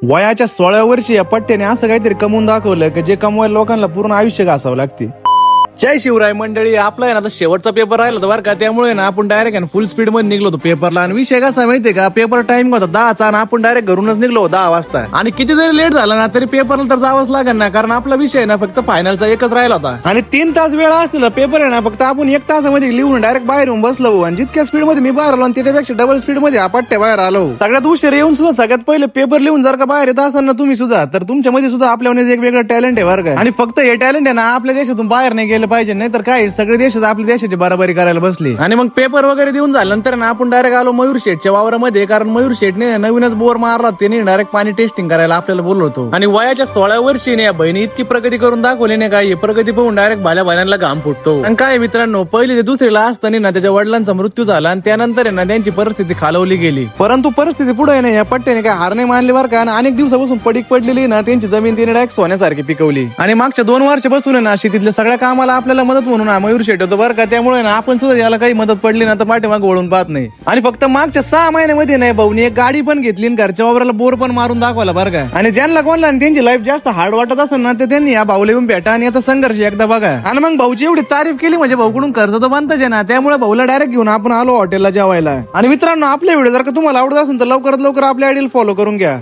वयाच्या 16व्या वर्षी या पट्ट्याने असं काहीतरी कमवून दाखवलं की जे कमवायला लोकांना पूर्ण आयुष्य घासावं लागते. जय शिवराय मंडळी. आपला आहे ना आता शेवटचा पेपर राहिला होता बरं का, त्यामुळे ना आपण डायरेक्ट फुल स्पीड मध्ये निघलो होतो पेपरला. आणि विषय कसा माहितीये का, पेपर टाइम होता 10चा आणि आपण डायरेक्ट घरूनच निघलो 10 वाजता. आणि किती जरी लेट झाला ना तरी पेपरला तर जावंच लागेल ना, कारण आपला विषय ना फक्त फायनलचा एकच राहिला होता. आणि 3 तास वेळ असलेला पेपर आहे ना, फक्त आपण 1 तासामध्ये लिहून डायरेक्ट बाहेर येऊन बसलो. आणि जितक्या स्पीड मध्ये मी बाहेर आलो आणि त्याच्यापेक्षा डबल स्पीड मध्ये आपट्या बाहेर आलो. सगळ्यात उशीर येऊन सुद्धा सगळ्यात पहिले पेपर लिहून जर का बाहेर येत असाल ना तुम्ही सुद्धा, तर तुमच्यामध्ये सुद्धा आपल्यामध्ये एक वेगळं टॅलेंट आहे बरं का. आणि फक्त हे टॅलेंट आहे ना आपल्या देशातून बाहेर नाही गेलं पाहिजे, नाही तर काय सगळे देश आपल्या देशाची बराबरी करायला बसली. आणि मग पेपर वगैरे देऊन झाल्यानंतर ना आपण डायरेक्ट आलो मयूर शेठच्या वावरामध्ये, कारण मयूर शेठने नवीनच बोर मारला, त्याने डायरेक्ट पाणी टेस्टिंग करायला आपल्याला बोललो होतो. आणि वयाच्या 16व्या वर्षी या बहिणी इतकी प्रगती करून दाखवली नाही काय, प्रगती पाहून डायरेक्ट भाल्या भाल्यांना घाम फुटतो. आणि काय मित्रांनो, पहिली ते दुसरीला असताना ना त्याच्या वडिलांचा मृत्यू झाला आणि त्यानंतर ना त्यांची परिस्थिती खालवली गेली. परंतु परिस्थिती पुढे नाही या पट्ट्याने काय हार नाही मानली बरं का. आणि अनेक दिवसापासून पडीक पडलेली ना त्यांची जमीन तिने डायरेक्ट सोन्यासारखी पिकवली. आणि मागच्या 2 वर्षापासून ना शेतीतल्या सगळ्या कामाला आपल्याला मदत म्हणून मयूर शेठ होतो बरं का. त्यामुळे ना आपण सुद्धा याला काही मदत पडली ना तर पाठीमाग वळून पाहत नाही. आणि फक्त मागच्या 6 महिन्यामध्ये नाही भाऊनी एक गाडी पण घेतली आणि घरच्या वावराला बोर पण मारून दाखवला बरं का. आणि ज्यांना कोणला त्यांची लाईफ जास्त हार्ड वाटत असेल ना तर त्यांनी या भाऊला येऊन भेटा आणि याचा संघर्ष एकदा बघा. आणि मग भाऊची एवढी तारीफ केली म्हणजे भाऊकडून कर्ज तो बनतच आहे ना, त्यामुळे भाऊला डायरेक्ट घेऊन आपण आलो हॉटेलला जेवायला. आणि मित्रांनो, आपले व्हिडिओ जर का तुम्हाला आवडत असेल तर लवकरात लवकर आपल्या आयडीला फॉलो करून घ्या.